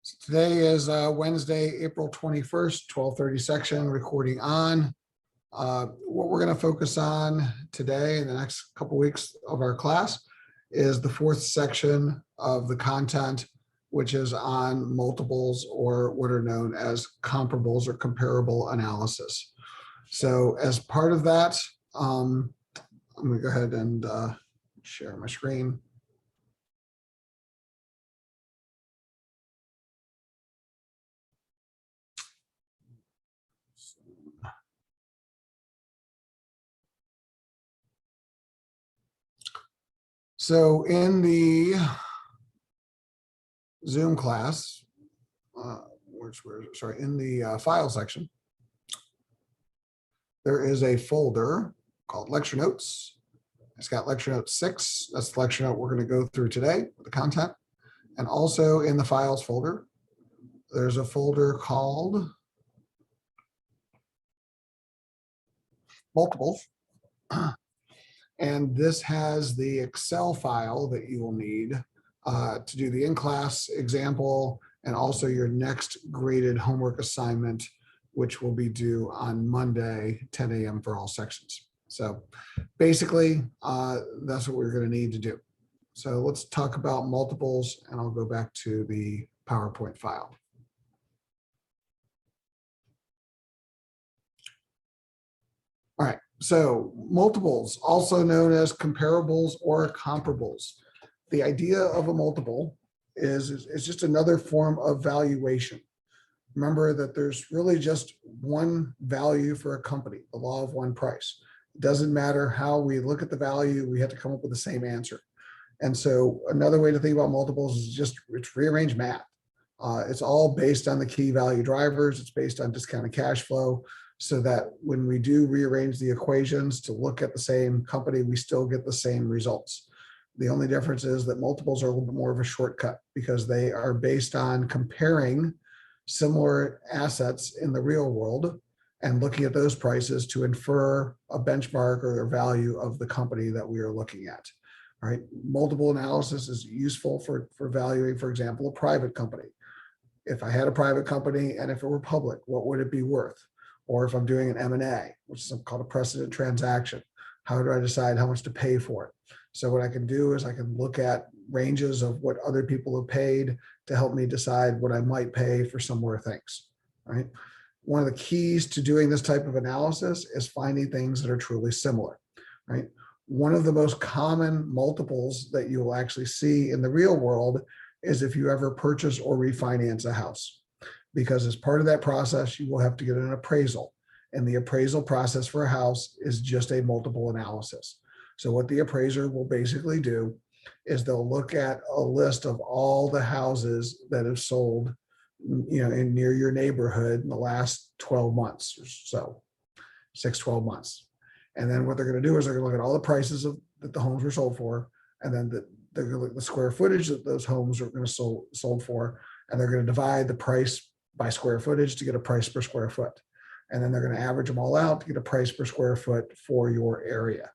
So today is Wednesday, April 21st, 12:30 section, recording on. What we're going to focus on today in the next couple weeks of our class is the fourth section of the content, which is on multiples, or what are known as comparables or comparable analysis. So as part of that, I'm going to go ahead and share my screen. So in the Zoom class, in the file section, there is a folder called lecture notes. It's got lecture note 6. That's the lecture note we're going to go through today with the content. And also in the files folder, there's a folder called multiples. And this has the Excel file that you will need to do the in-class example and also your next graded homework assignment, which will be due on Monday, 10 a.m. for all sections. So basically, that's what we're going to need to do. So let's talk about multiples, and I'll go back to the PowerPoint file. All right, so multiples, also known as comparables or comparables. The idea of a multiple is just another form of valuation. Remember that there's really just one value for a company, the law of one price. It doesn't matter how we look at the value, we have to come up with the same answer. And so another way to think about multiples is it's rearranged math. It's all based on the key value drivers. It's based on discounted cash flow, so that when we do rearrange the equations to look at the same company, we still get the same results. The only difference is that multiples are a little bit more of a shortcut because they are based on comparing similar assets in the real world and looking at those prices to infer a benchmark or a value of the company that we are looking at. All right, multiple analysis is useful for valuing, for example, a private company. If I had a private company and if it were public, what would it be worth? Or if I'm doing an M&A, which is called a precedent transaction, how do I decide how much to pay for it? So what I can do is I can look at ranges of what other people have paid to help me decide what I might pay for similar things, right? One of the keys to doing this type of analysis is finding things that are truly similar, right? One of the most common multiples that you will actually see in the real world is if you ever purchase or refinance a house, because as part of that process, you will have to get an appraisal. And the appraisal process for a house is just a multiple analysis. So what the appraiser will basically do is they'll look at a list of all the houses that have sold, in near your neighborhood in the last 12 months or so, 12 months. And then what they're going to do is they're going to look at all the prices that the homes were sold for, and then they're going to look at the square footage that those homes are going to sold for, and they're going to divide the price by square footage to get a price per square foot. And then they're going to average them all out to get a price per square foot for your area.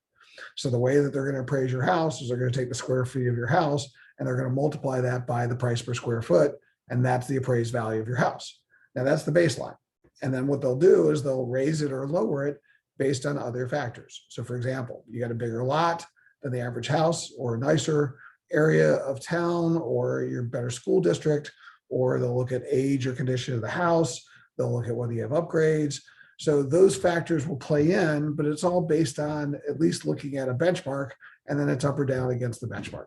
So the way that they're going to appraise your house is they're going to take the square feet of your house and they're going to multiply that by the price per square foot. And that's the appraised value of your house. Now that's the baseline. And then what they'll do is they'll raise it or lower it based on other factors. So for example, you got a bigger lot than the average house, or a nicer area of town, or your better school district, or they'll look at age or condition of the house. They'll look at whether you have upgrades. So those factors will play in, but it's all based on at least looking at a benchmark, and then it's up or down against the benchmark.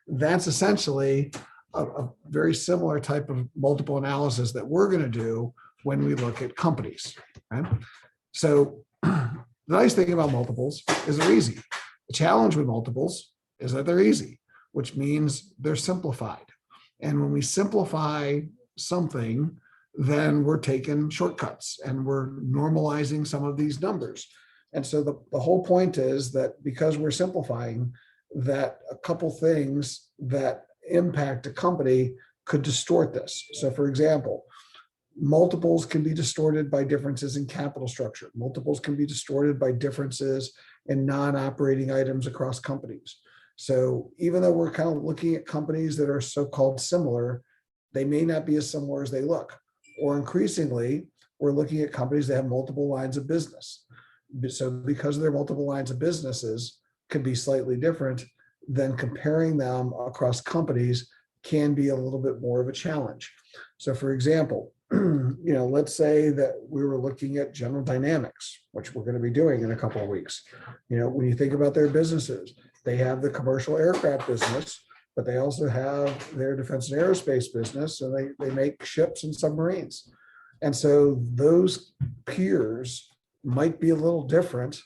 That's essentially a very similar type of multiple analysis that we're going to do when we look at companies. Right? So the nice thing about multiples is they're easy. The challenge with multiples is that they're easy, which means they're simplified. And when we simplify something, then we're taking shortcuts and we're normalizing some of these numbers. And so the whole point is that because we're simplifying, that a couple things that impact a company could distort this. So for example, multiples can be distorted by differences in capital structure. Multiples can be distorted by differences in non-operating items across companies. So even though we're kind of looking at companies that are so-called similar, they may not be as similar as they look. Or increasingly, we're looking at companies that have multiple lines of business. So because their multiple lines of businesses can be slightly different, then comparing them across companies can be a little bit more of a challenge. So for example, let's say that we were looking at General Dynamics, which we're going to be doing in a couple of weeks. When you think about their businesses, they have the commercial aircraft business, but they also have their defense and aerospace business, and they make ships and submarines. And so those peers might be a little different,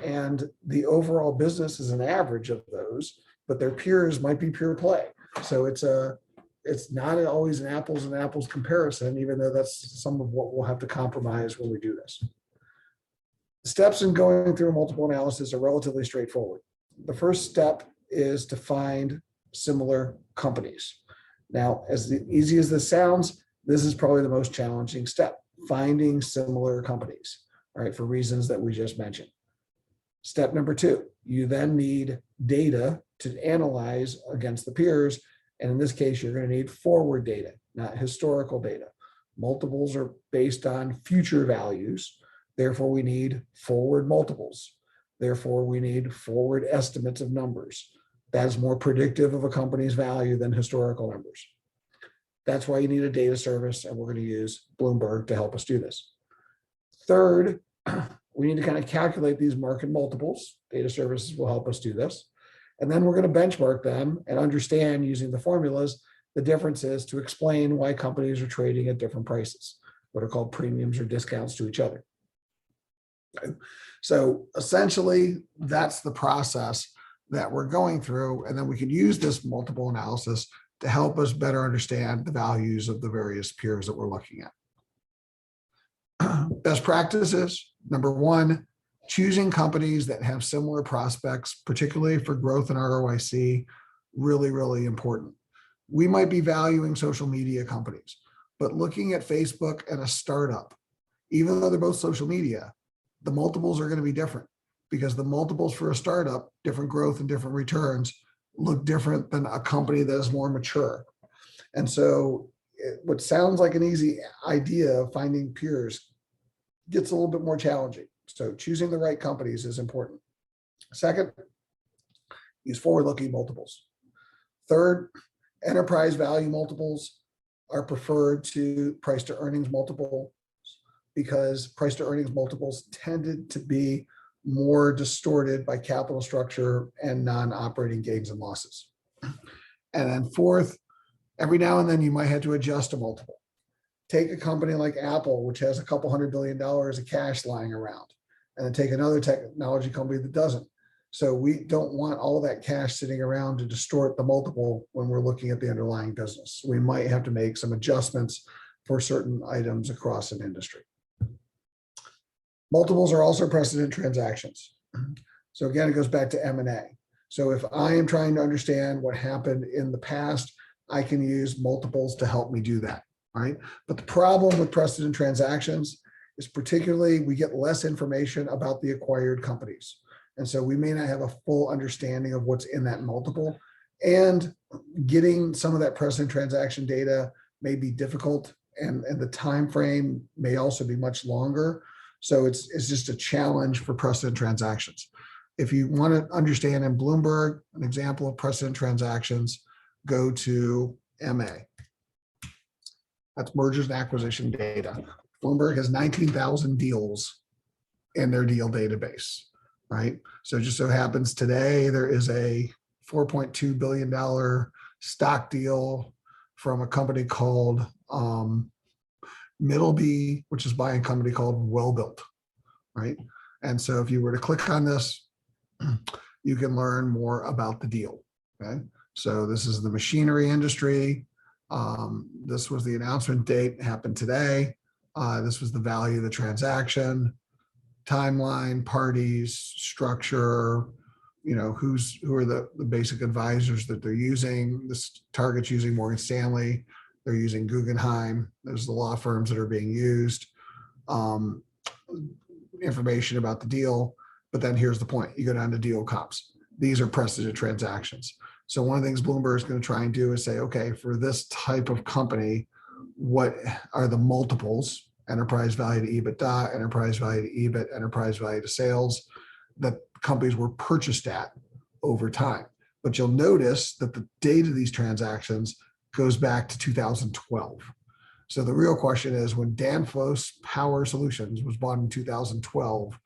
and the overall business is an average of those, but their peers might be pure play. So it's not always an apples and apples comparison, even though that's some of what we'll have to compromise when we do this. The steps in going through a multiple analysis are relatively straightforward. The first step is to find similar companies. Now, as easy as this sounds, this is probably the most challenging step, finding similar companies, all right, for reasons that we just mentioned. Step number two, you then need data to analyze against the peers. And in this case, you're going to need forward data, not historical data. Multiples are based on future values. Therefore, we need forward multiples. Therefore, we need forward estimates of numbers. That is more predictive of a company's value than historical numbers. That's why you need a data service, and we're going to use Bloomberg to help us do this. Third, we need to kind of calculate these market multiples. Data services will help us do this. And then we're going to benchmark them and understand, using the formulas, the differences to explain why companies are trading at different prices, what are called premiums or discounts to each other. Okay. So essentially, that's the process that we're going through. And then we can use this multiple analysis to help us better understand the values of the various peers that we're looking at. Best practices. Number one, choosing companies that have similar prospects, particularly for growth and ROIC, really, really important. We might be valuing social media companies, but looking at Facebook and a startup, even though they're both social media, the multiples are going to be different, because the multiples for a startup, different growth and different returns, look different than a company that is more mature. And so what sounds like an easy idea of finding peers gets a little bit more challenging. So choosing the right companies is important. Second, use forward-looking multiples. Third, enterprise value multiples are preferred to price to earnings multiples, because price to earnings multiples tended to be more distorted by capital structure and non-operating gains and losses. And then fourth, every now and then you might have to adjust a multiple. Take a company like Apple, which has a couple $100 billion of cash lying around, and then take another technology company that doesn't. So we don't want all that cash sitting around to distort the multiple when we're looking at the underlying business. We might have to make some adjustments for certain items across an industry. Multiples are also precedent transactions. So again, it goes back to M&A. So if I am trying to understand what happened in the past, I can use multiples to help me do that, right? But the problem with precedent transactions is particularly we get less information about the acquired companies. And so we may not have a full understanding of what's in that multiple, and getting some of that precedent transaction data may be difficult, and the time frame may also be much longer. So it's just a challenge for precedent transactions. If you want to understand in Bloomberg, an example of precedent transactions, go to MA. That's mergers and acquisition data. Bloomberg has 19,000 deals in their deal database, right? So it just so happens today there is a $4.2 billion stock deal from a company called Middleby, which is buying a company called Wellbuilt, right? And so if you were to click on this, you can learn more about the deal, okay? So this is the machinery industry. This was the announcement date, happened today. This was the value of the transaction, timeline, parties, structure, who are the basic advisors that they're using. This target's using Morgan Stanley. They're using Guggenheim. There's the law firms that are being used. Information about the deal. But then here's the point. You go down to deal comps. These are precedent transactions. So one of the things Bloomberg is going to try and do is say, okay, for this type of company, what are the multiples, enterprise value to EBITDA, enterprise value to EBIT, enterprise value to sales, that companies were purchased at over time. But you'll notice that the date of these transactions goes back to 2012. So the real question is, when Danfoss Power Solutions was bought in 2012,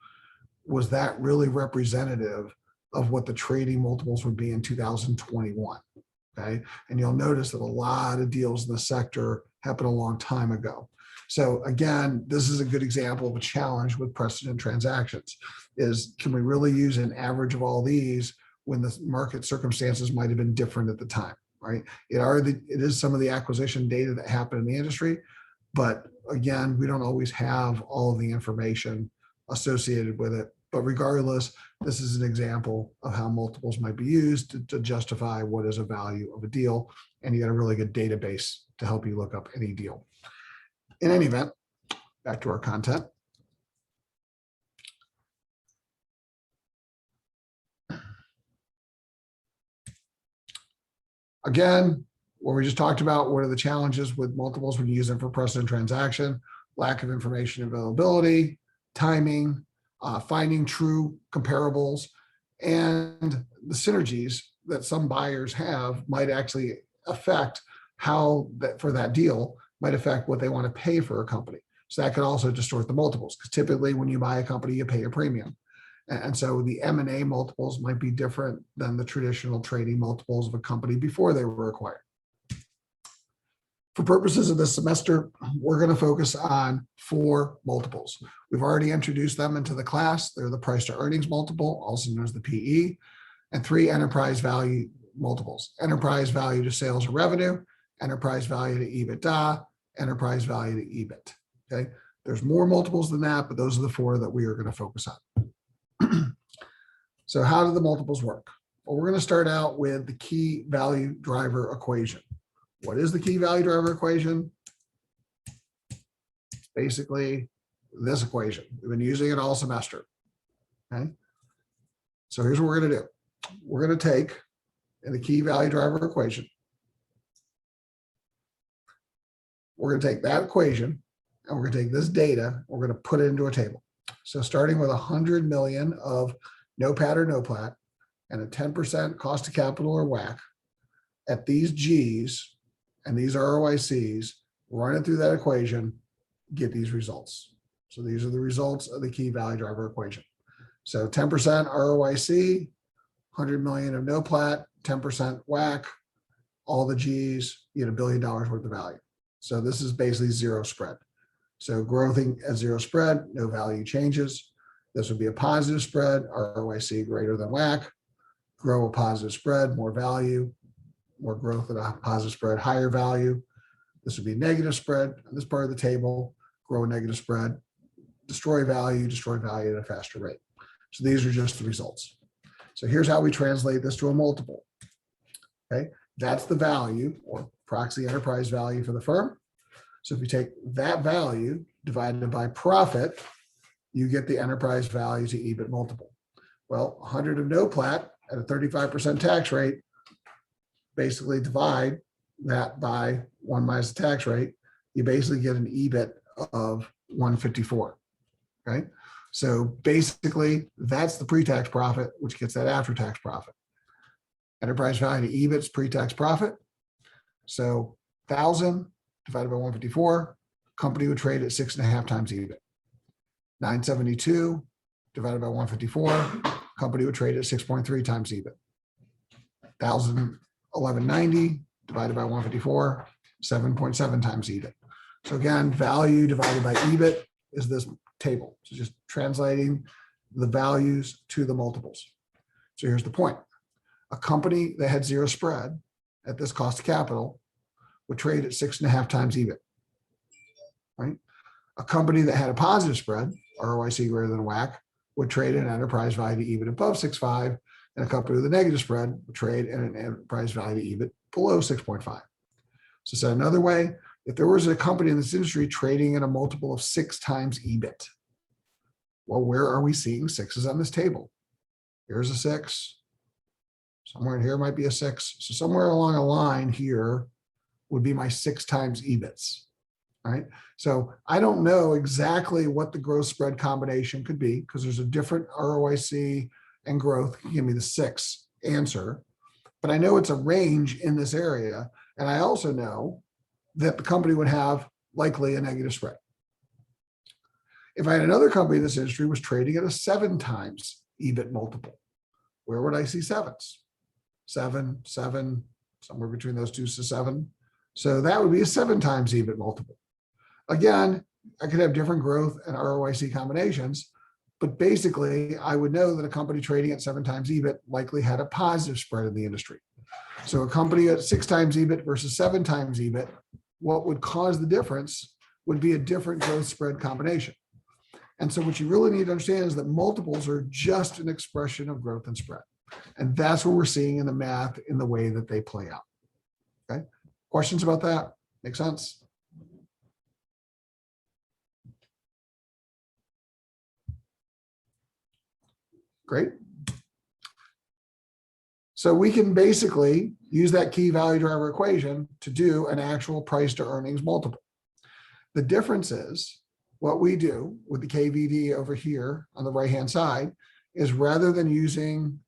was that really representative of what the trading multiples would be in 2021? Okay. And you'll notice that a lot of deals in the sector happened a long time ago. So again, this is a good example of a challenge with precedent transactions is, can we really use an average of all these when the market circumstances might have been different at the time, right? It is some of the acquisition data that happened in the industry, but again, we don't always have all of the information associated with it. But regardless, this is an example of how multiples might be used to justify what is a value of a deal. And you got a really good database to help you look up any deal. In any event, back to our content. Again, what we just talked about, what are the challenges with multiples when you use them for precedent transaction? Lack of information availability, timing, finding true comparables, and the synergies that some buyers have might actually affect how that for that deal might affect what they want to pay for a company. So that could also distort the multiples, because typically when you buy a company, you pay a premium. And so the M&A multiples might be different than the traditional trading multiples of a company before they were acquired. For purposes of this semester, we're going to focus on 4 multiples. We've already introduced them into the class. They're the price to earnings multiple, also known as the PE, and 3 enterprise value multiples: enterprise value to sales or revenue, enterprise value to EBITDA, enterprise value to EBIT. Okay. There's more multiples than that, but those are the 4 that we are going to focus on. So how do the multiples work? Well, we're going to start out with the key value driver equation. What is the key value driver equation? It's basically this equation. We've been using it all semester. Okay. So here's what we're going to do. We're going to take in the key value driver equation, we're going to take that equation and we're going to take this data, we're going to put it into a table. So starting with 100 million of no pat or no plat and a 10% cost of capital or WACC at these G's and these ROICs, run it through that equation, get these results. So these are the results of the key value driver equation. So 10% ROIC, 100 million of no plat, 10% WACC, all the G's, you get $1 billion worth of value. So this is basically zero spread. So growing at zero spread, no value changes. This would be a positive spread, ROIC greater than WACC, grow a positive spread, more value, more growth at a positive spread, higher value. This would be negative spread on this part of the table, grow a negative spread, destroy value at a faster rate. So these are just the results. So here's how we translate this to a multiple. Okay, that's the value or proxy enterprise value for the firm. So if you take that value divided by profit, you get the enterprise value to EBIT multiple. Well, 100 of no plat at a 35% tax rate, basically divide that by 1 minus the tax rate, you basically get an EBIT of 154. Okay. So basically that's the pre-tax profit, which gets that after-tax profit. Enterprise value to EBIT is pre-tax profit. So 1,000 divided by 154, company would trade at 6.5 times EBIT. 972 divided by 154, company would trade at 6.3 times EBIT. 1190 divided by 154, 7.7 times EBIT. So again, value divided by EBIT is this table. So just translating the values to the multiples. So here's the point. A company that had zero spread at this cost of capital would trade at 6.5 times EBIT, right? A company that had a positive spread, ROIC greater than WACC, would trade at an enterprise value to EBIT above 6.5, and a company with a negative spread would trade at an enterprise value to EBIT below 6.5. So said another way, if there was a company in this industry trading at a multiple of 6 times EBIT, well, where are we seeing 6s on this table? Here's a 6. Somewhere in here might be a 6. So somewhere along a line here would be my 6 times EBITs, right? So I don't know exactly what the growth spread combination could be because there's a different ROIC and growth can give me the 6 answer, but I know it's a range in this area. And I also know that the company would have likely a negative spread. If I had another company in this industry was trading at a 7 times EBIT multiple, where would I see 7s? 7, 7, somewhere between those two to 7. So that would be a 7 times EBIT multiple. Again, I could have different growth and ROIC combinations, but basically I would know that a company trading at 7 times EBIT likely had a positive spread in the industry. So a company at 6 times EBIT versus 7 times EBIT, what would cause the difference would be a different growth spread combination. And so what you really need to understand is that multiples are just an expression of growth and spread. And that's what we're seeing in the math in the way that they play out. Okay. Questions about that? Make sense? Great. So we can basically use that key value driver equation to do an actual price to earnings multiple. The difference is what we do with the KVD over here on the right-hand side is rather than using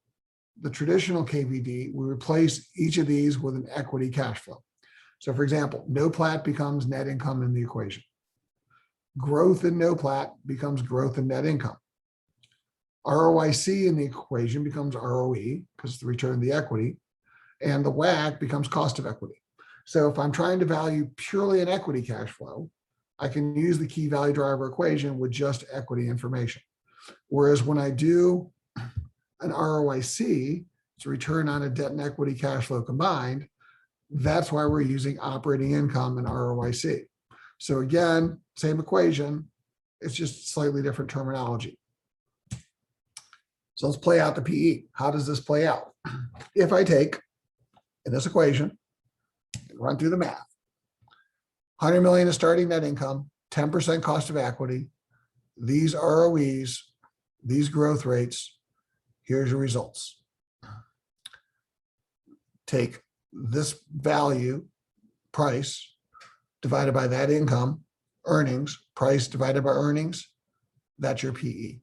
the traditional KVD, we replace each of these with an equity cash flow. So for example, no plat becomes net income in the equation. Growth in no plat becomes growth in net income. ROIC in the equation becomes ROE because it's the return of the equity, and the WACC becomes cost of equity. So if I'm trying to value purely an equity cash flow, I can use the key value driver equation with just equity information. Whereas when I do an ROIC, it's return on a debt and equity cash flow combined, that's why we're using operating income and ROIC. So again, same equation, it's just slightly different terminology. So let's play out the PE. How does this play out? If I take, in this equation, run through the math, 100 million is starting net income, 10% cost of equity, these ROEs, these growth rates, here's your results. Take this value, price, divided by that income, earnings, price divided by earnings, that's your PE.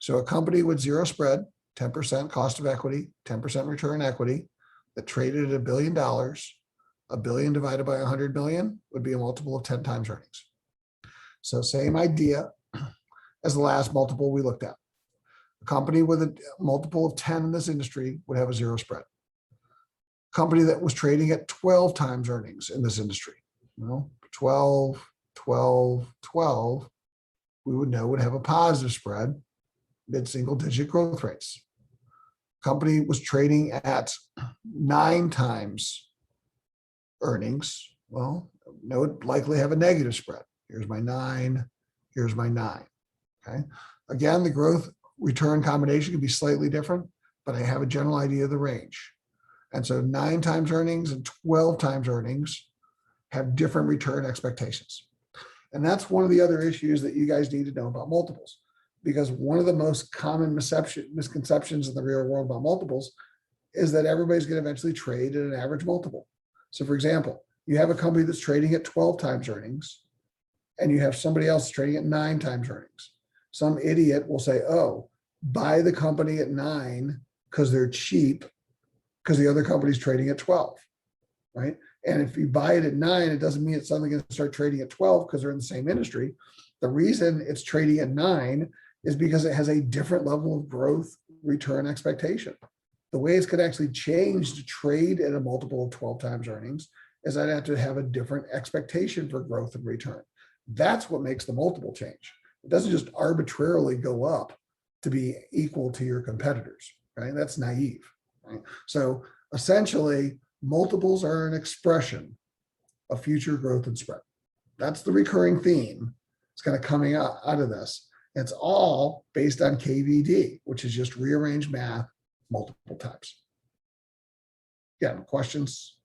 So a company with 0 spread, 10% cost of equity, 10% return equity, that traded at $1 billion, $1 billion divided by 100 million would be a multiple of 10 times earnings. So same idea as the last multiple we looked at. A company with a multiple of 10 in this industry would have a 0 spread. A company that was trading at 12 times earnings in this industry, 12, 12, 12, we would know would have a positive spread, mid-single digit growth rates. Company was trading at 9 times earnings. Well, no, it would likely have a negative spread. Here's my 9, here's my 9. Okay. Again, the growth return combination can be slightly different, but I have a general idea of the range. And so 9 times earnings and 12 times earnings have different return expectations. And that's one of the other issues that you guys need to know about multiples, because one of the most common misconceptions in the real world about multiples is that everybody's going to eventually trade at an average multiple. So for example, you have a company that's trading at 12 times earnings and you have somebody else trading at 9 times earnings. Some idiot will say, oh, buy the company at 9 because they're cheap because the other company's trading at 12, right? And if you buy it at 9, it doesn't mean it's suddenly going to start trading at 12 because they're in the same industry. The reason it's trading at 9 is because it has a different level of growth return expectation. The way it's going to actually change to trade at a multiple of 12 times earnings is I'd have to have a different expectation for growth and return. That's what makes the multiple change. It doesn't just arbitrarily go up to be equal to your competitors, right? That's naive, right? So essentially, multiples are an expression of future growth and spread. That's the recurring theme. It's kind of coming out of this. It's all based on KVD, which is just rearranged math multiple times. Yeah, questions?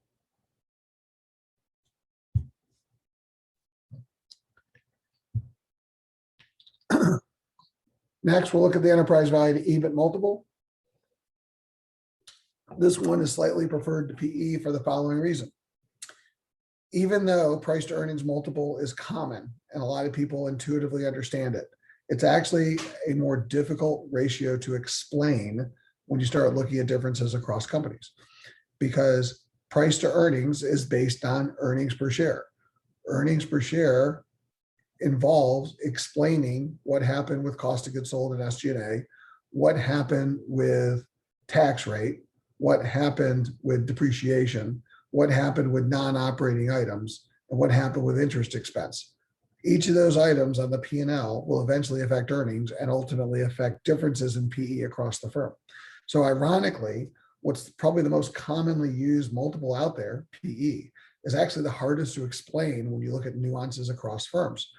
Next, we'll look at the enterprise value to EBIT multiple. This one is slightly preferred to PE for the following reason. Even though price to earnings multiple is common and a lot of people intuitively understand it, it's actually a more difficult ratio to explain when you start looking at differences across companies, because price to earnings is based on earnings per share. Earnings per share involves explaining what happened with cost of goods sold and SG&A, what happened with tax rate, what happened with depreciation, what happened with non-operating items, and what happened with interest expense. Each of those items on the P&L will eventually affect earnings and ultimately affect differences in PE across the firm. So ironically, what's probably the most commonly used multiple out there, PE, is actually the hardest to explain when you look at nuances across firms.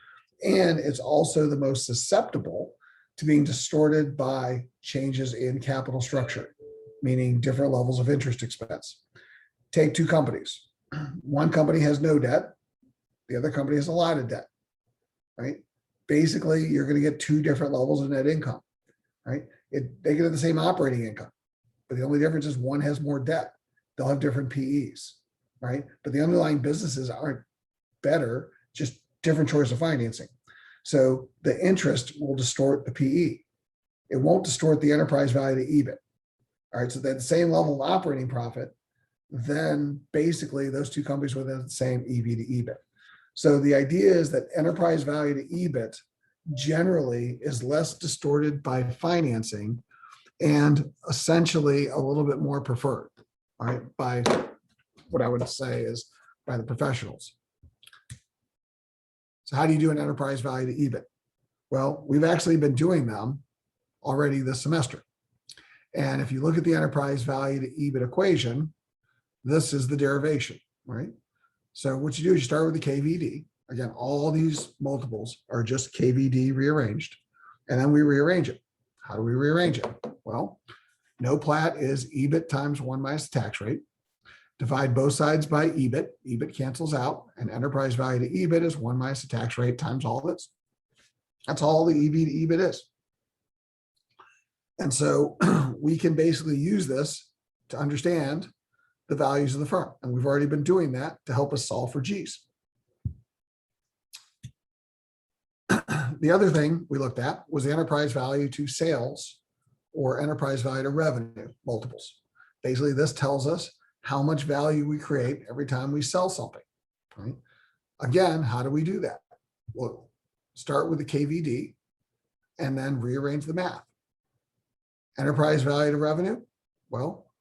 And it's also the most susceptible to being distorted by changes in capital structure, meaning different levels of interest expense. Take two companies. One company has no debt. The other company has a lot of debt, right? Basically, you're going to get two different levels of net income, right? They get the same operating income, but the only difference is one has more debt. They'll have different PEs, right? But the underlying businesses aren't better, just different choice of financing. So the interest will distort the PE. It won't distort the enterprise value to EBIT. All right, so that same level of operating profit, then basically those two companies will have the same EV to EBIT. So the idea is that enterprise value to EBIT generally is less distorted by financing and essentially a little bit more preferred, all right, by what I would say is by the professionals. So how do you do an enterprise value to EBIT? Well, we've actually been doing them already this semester. And if you look at the enterprise value to EBIT equation, this is the derivation, right? So what you do is you start with the KVD. Again, all these multiples are just KVD rearranged, and then we rearrange it. How do we rearrange it? Well, no plat is EBIT times 1 minus the tax rate. Divide both sides by EBIT. EBIT cancels out, and enterprise value to EBIT is 1 minus the tax rate times all this. That's all the EV to EBIT is. And so we can basically use this to understand the values of the firm. And we've already been doing that to help us solve for G's. The other thing we looked at was the enterprise value to sales or enterprise value to revenue multiples. Basically, this tells us how much value we create every time we sell something, right? Again, how do we do that? Well, start with the KVD and then rearrange the math. Enterprise value to revenue, well,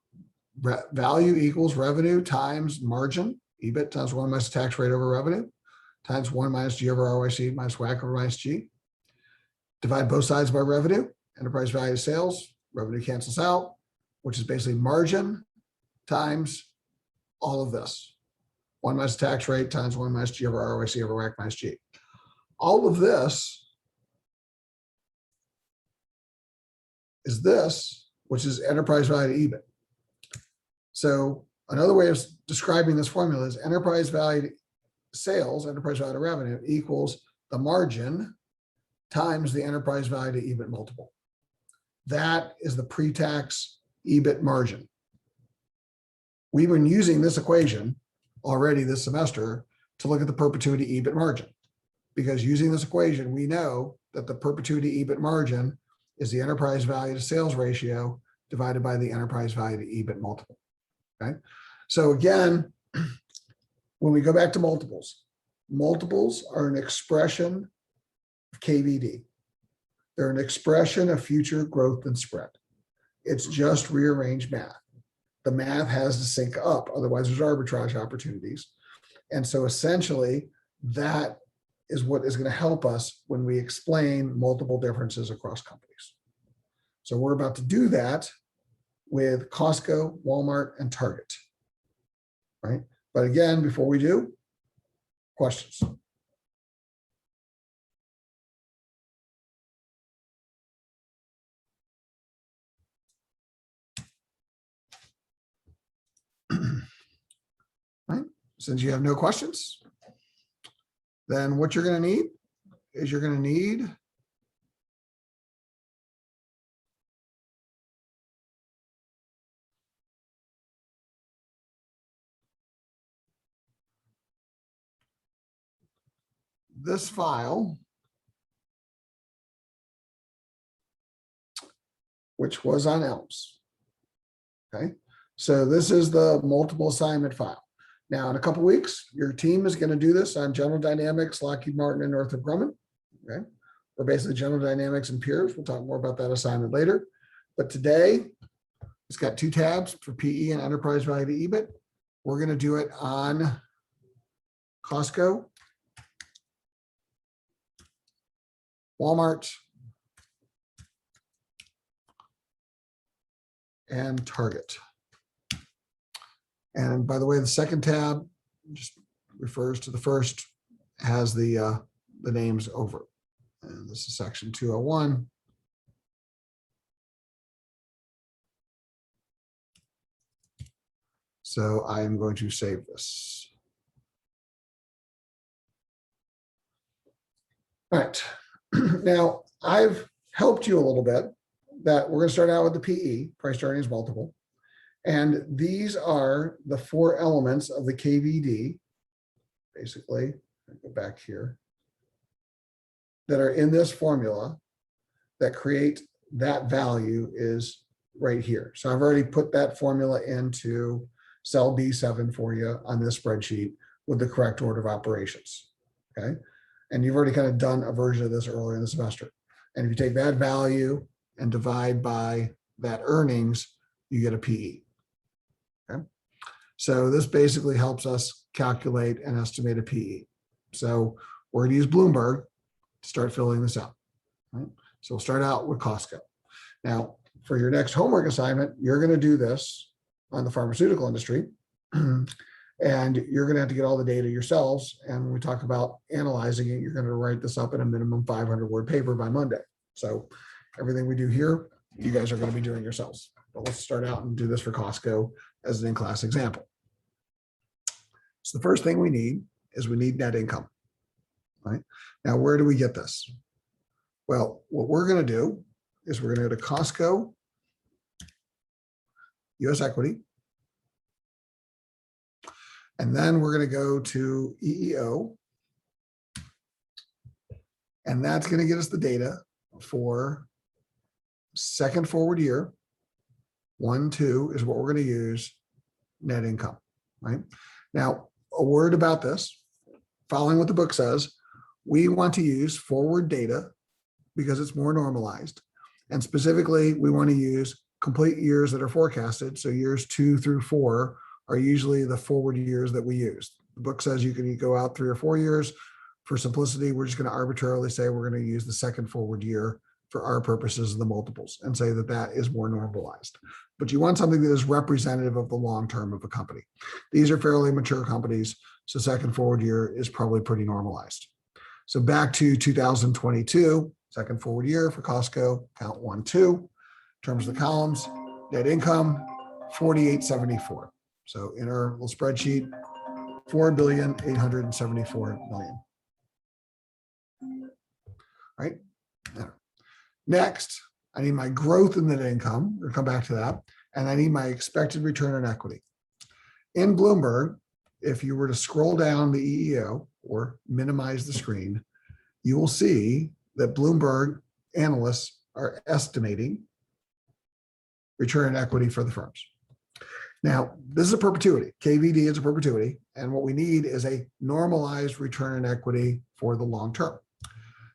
value equals revenue times margin, EBIT times 1 minus tax rate over revenue, times 1 minus G over ROIC minus WACC over minus G. Divide both sides by revenue, enterprise value to sales, revenue cancels out, which is basically margin times all of this. 1 minus tax rate times 1 minus G over ROIC over WACC minus G. All of this is this, which is enterprise value to EBIT. So another way of describing this formula is enterprise value to sales, enterprise value to revenue equals the margin times the enterprise value to EBIT multiple. That is the pre-tax EBIT margin. We've been using this equation already this semester to look at the perpetuity EBIT margin, because using this equation, we know that the perpetuity EBIT margin is the enterprise value to sales ratio divided by the enterprise value to EBIT multiple, okay? So again, when we go back to multiples, multiples are an expression of KVD. They're an expression of future growth and spread. It's just rearranged math. The math has to sync up, otherwise there's arbitrage opportunities. And so essentially that is what is going to help us when we explain multiple differences across companies. So we're about to do that with Costco, Walmart, and Target, right? But again, before we do, questions. Right? Since you have no questions, then what you're going to need is you're going to need this file, which was on Elms. Okay, so this is the multiple assignment file. Now, in a couple of weeks, your team is going to do this on General Dynamics, Lockheed Martin, and Northrop Grumman. Okay, or basically General Dynamics and peers. We'll talk more about that assignment later. But today, it's got 2 tabs for PE and enterprise value to EBIT. We're going to do it on Costco, Walmart, and Target. And by the way, the second tab just refers to the first, has the names over. And this is section 201. So I am going to save this. All right. Now, I've helped you a little bit that we're going to start out with the PE, price to earnings multiple. And these are the 4 elements of the KVD, basically, I'll go back here, that are in this formula that create that value is right here. So I've already put that formula into cell B7 for you on this spreadsheet with the correct order of operations, okay? And you've already kind of done a version of this earlier in the semester. And if you take that value and divide by that earnings, you get a PE. Okay. So this basically helps us calculate and estimate a PE. So we're going to use Bloomberg to start filling this out. Right? So we'll start out with Costco. Now, for your next homework assignment, you're going to do this on the pharmaceutical industry. And you're going to have to get all the data yourselves. And when we talk about analyzing it, you're going to write this up in a minimum 500-word paper by Monday. So everything we do here, you guys are going to be doing yourselves. But let's start out and do this for Costco as an in-class example. So the first thing we need is we need net income. Right? Now, where do we get this? Well, what we're going to do is we're going to go to Costco, US equity, and then we're going to go to EEO, and that's going to get us the data for second forward year. 1, 2 is what we're going to use, net income, right? Now, a word about this, following what the book says, we want to use forward data because it's more normalized. And specifically, we want to use complete years that are forecasted. So years 2 through 4 are usually the forward years that we use. The book says you can go out 3 or 4 years. For simplicity, we're just going to arbitrarily say we're going to use the second forward year for our purposes of the multiples and say that that is more normalized. But you want something that is representative of the long term of a company. These are fairly mature companies, so second forward year is probably pretty normalized. So back to 2022, second forward year for Costco, count 1, 2. In terms of the columns, net income, 4874. So in our little spreadsheet, 4,874,000,000. Right? Next, I need my growth in net income. We'll come back to that. And I need my expected return on equity. In Bloomberg, if you were to scroll down the EEO or minimize the screen, you will see that Bloomberg analysts are estimating return on equity for the firms. Now, this is a perpetuity. KVD is a perpetuity. And what we need is a normalized return on equity for the long term.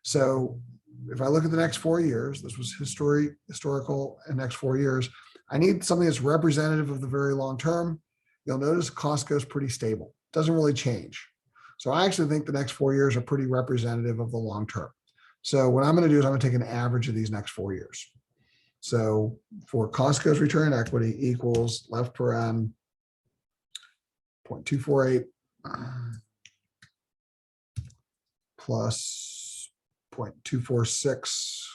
So if I look at the next 4 years, this was historical and next 4 years, I need something that's representative of the very long term. You'll notice Costco is pretty stable. It doesn't really change. So I actually think the next 4 years are pretty representative of the long term. So what I'm going to do is I'm going to take an average of these next 4 years. So for Costco's return on equity equals left paren 0.248 plus 0.246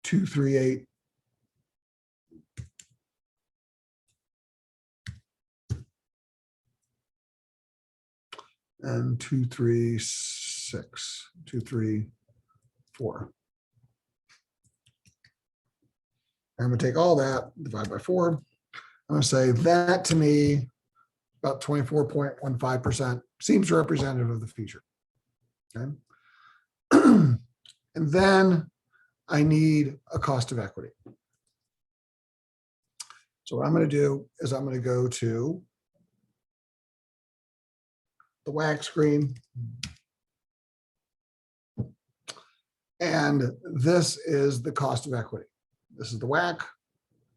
238 and 236, 234. I'm going to take all that, divide by 4. I'm going to say that to me about 24.15%, seems representative of the future. Okay. And then I need a cost of equity. So what I'm going to do is I'm going to go to the WACC screen. And this is the cost of equity. This is the WACC.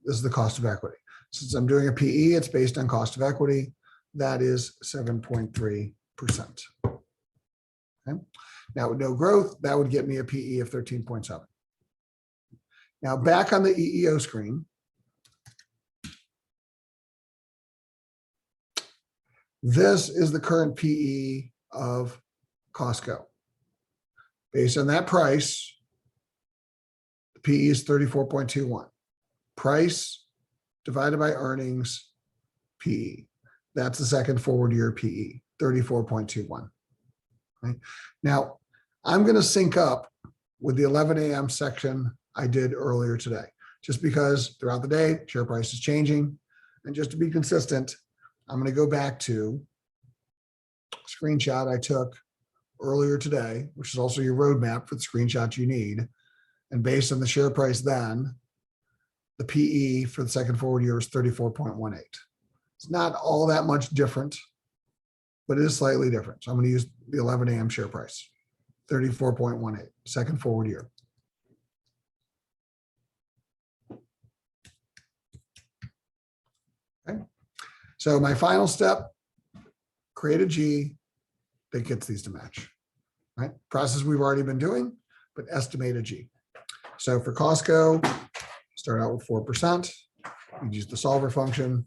This is the cost of equity. Since I'm doing a PE, it's based on cost of equity. That is 7.3%. Okay. Now with no growth, that would get me a PE of 13.7. Now back on the EEO screen, this is the current PE of Costco. Based on that price, the PE is 34.21. Price divided by earnings, PE. That's the second forward year PE, 34.21. Okay. Now, I'm going to sync up with the 11 a.m. section I did earlier today, just because throughout the day, share price is changing. And just to be consistent, I'm going to go back to a screenshot I took earlier today, which is also your roadmap for the screenshots you need. And based on the share price then, the PE for the second forward year is 34.18. It's not all that much different, but it is slightly different. So I'm going to use the 11 a.m. share price, 34.18, second forward year. Okay. So my final step, create a G that gets these to match. Right? Process we've already been doing, but estimate a G. So for Costco, start out with 4%. You use the solver function,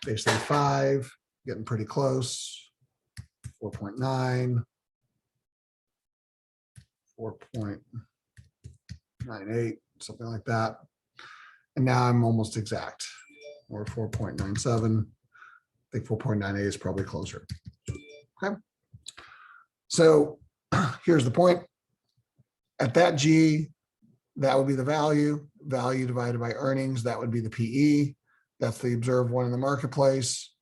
basically 5, getting pretty close. 4.9, 4.98, something like that. And now I'm almost exact, or 4.97. I think 4.98 is probably closer. Okay. So here's the point. At that G, that would be the value divided by earnings. That would be the PE. That's the observed one in the marketplace.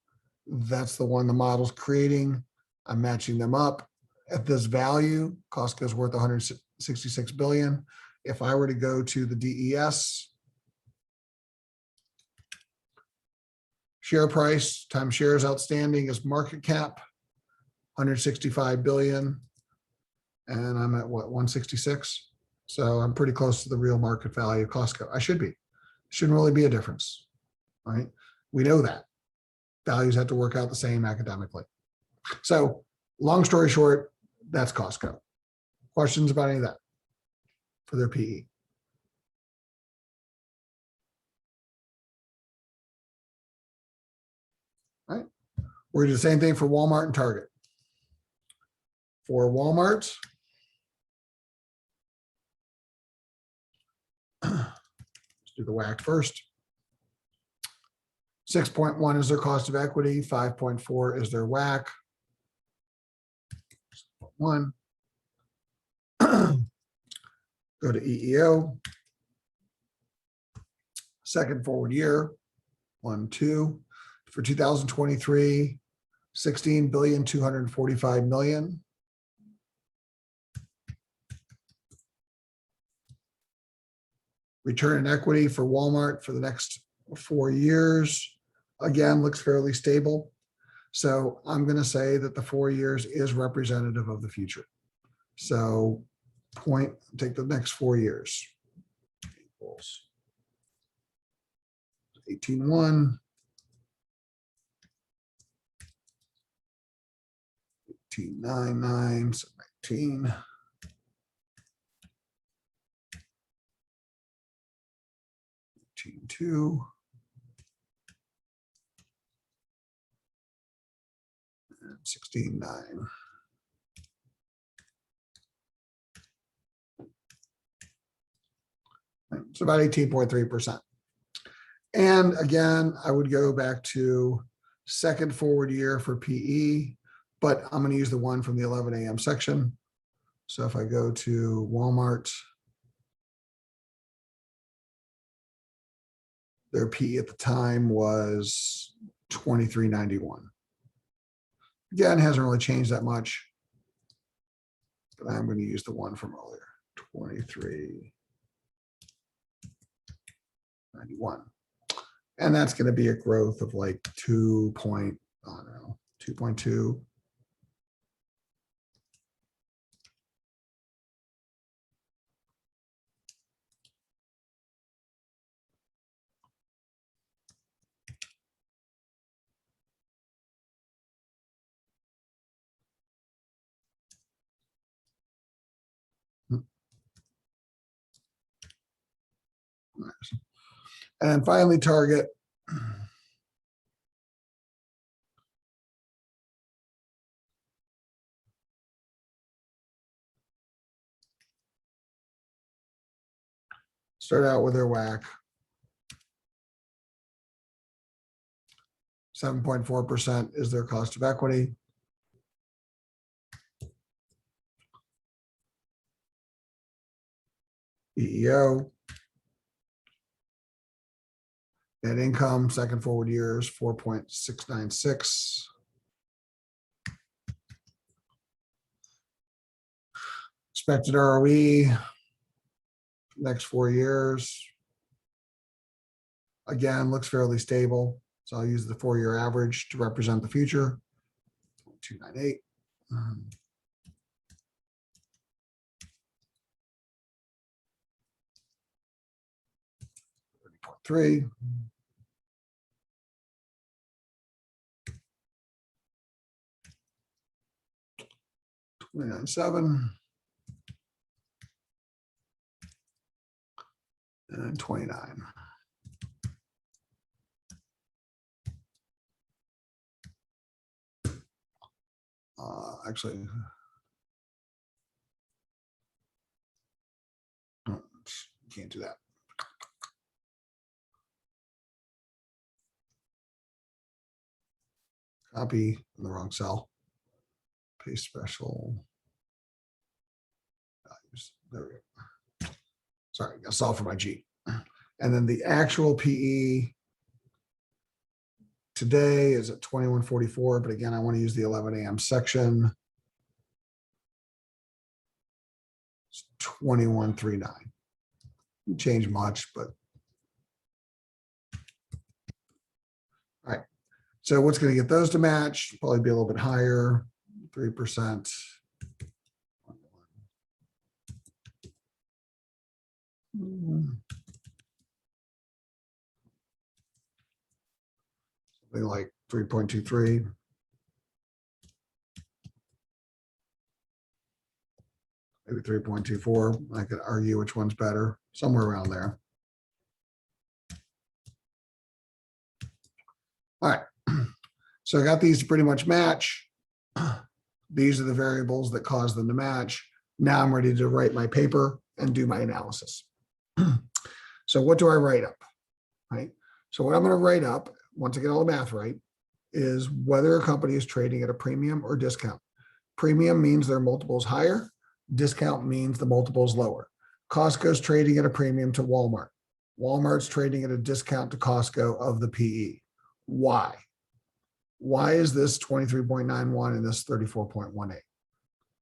That's the one the model's creating. I'm matching them up at this value. Costco is worth 166 billion. If I were to go to the DES, share price times shares outstanding is market cap, 165 billion. And I'm at what, 166? So I'm pretty close to the real market value of Costco. I should be. Shouldn't really be a difference, right? We know that. Values have to work out the same academically. So long story short, that's Costco. Questions about any of that for their PE? All right. We're going to do the same thing for Walmart and Target. For Walmart, let's do the WACC first. 6.1 is their cost of equity. 5.4 is their WACC. 1. Go to EEO. Second forward year, 1, 2. For 2023, 16,245 million. Return on equity for Walmart for the next 4 years, again, looks fairly stable. So I'm going to say that the 4 years is representative of the future. So take the next 4 years. Equals 18.1, 18.99, so 19. 18.2. And 16.9. It's about 18.3%. And again, I would go back to second forward year for PE, but I'm going to use the one from the 11 a.m. section. So if I go to Walmart, their PE at the time was 23.91. Again, hasn't really changed that much. But I'm going to use the one from earlier, 2391. And that's going to be a growth of like 2.2. And finally, target. Start out with their WACC. 7.4% is their cost of equity. EEO. Net income, second forward years, 4.696. Expected ROE, next 4 years. Again, looks fairly stable. So I'll use the 4-year average to represent the future. 298. 30.3. $29.7 and 29. Actually, can't do that. Copy in the wrong cell. Paste special values. There we go. Sorry, I solve for my G. And then the actual PE today is at 2144, but again, I want to use the 11 a.m. section. It's 2139. Didn't change much, but all right. So what's going to get those to match? Probably be a little bit higher, 3%. Something like 3.23. Maybe 3.24. I could argue which one's better, somewhere around there. All right. So I got these to pretty much match. These are the variables that cause them to match. Now I'm ready to write my paper and do my analysis. So what do I write up? Right. So what I'm going to write up, once I get all the math right, is whether a company is trading at a premium or discount. Premium means their multiple is higher. Discount means the multiple is lower. Costco's trading at a premium to Walmart. Walmart's trading at a discount to Costco of the PE. Why? Why is this 23.91 and this 34.18?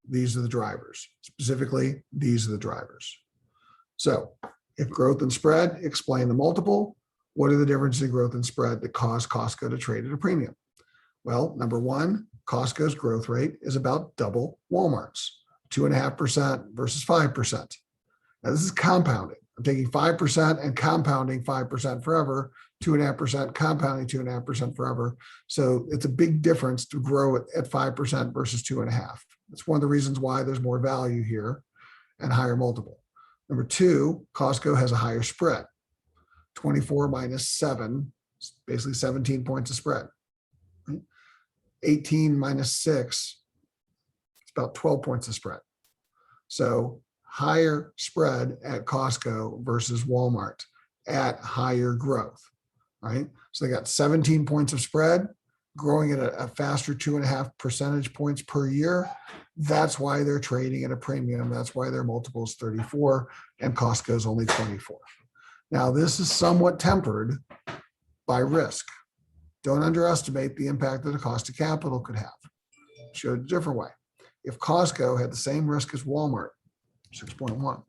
These are the drivers. Specifically, these are the drivers. So if growth and spread explain the multiple, what are the differences in growth and spread that cause Costco to trade at a premium? Well, number one, Costco's growth rate is about double Walmart's, 2.5% versus 5%. Now this is compounding. I'm taking 5% and compounding 5% forever, 2.5% compounding 2.5% forever. So it's a big difference to grow at 5% versus 2.5. That's one of the reasons why there's more value here and higher multiple. Number two, Costco has a higher spread. 24 minus 7, basically 17 points of spread. Right? 18 minus 6, it's about 12 points of spread. So higher spread at Costco versus Walmart at higher growth, right? So they got 17 points of spread, growing at a faster 2.5 percentage points per year. That's why they're trading at a premium. That's why their multiple is 34 and Costco's only 24. Now, this is somewhat tempered by risk. Don't underestimate the impact that the cost of capital could have. showed a different way. If Costco had the same risk as Walmart, 6.1,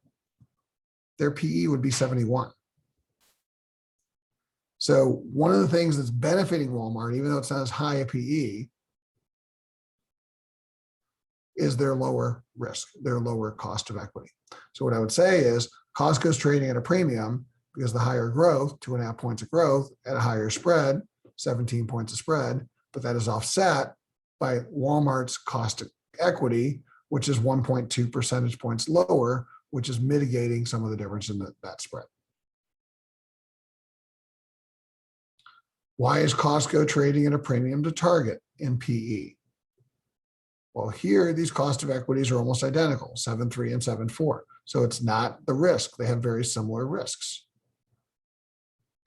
their PE would be 71. So one of the things that's benefiting Walmart, even though it's not as high a PE, is their lower risk, their lower cost of equity. So what I would say is Costco's trading at a premium because the higher growth, 2.5 points of growth at a higher spread, 17 points of spread, but that is offset by Walmart's cost of equity, which is 1.2 percentage points lower, which is mitigating some of the difference in that spread. Why is Costco trading at a premium to Target in PE? Well, here, these cost of equities are almost identical, 7.3 and 7.4. So it's not the risk. They have very similar risks.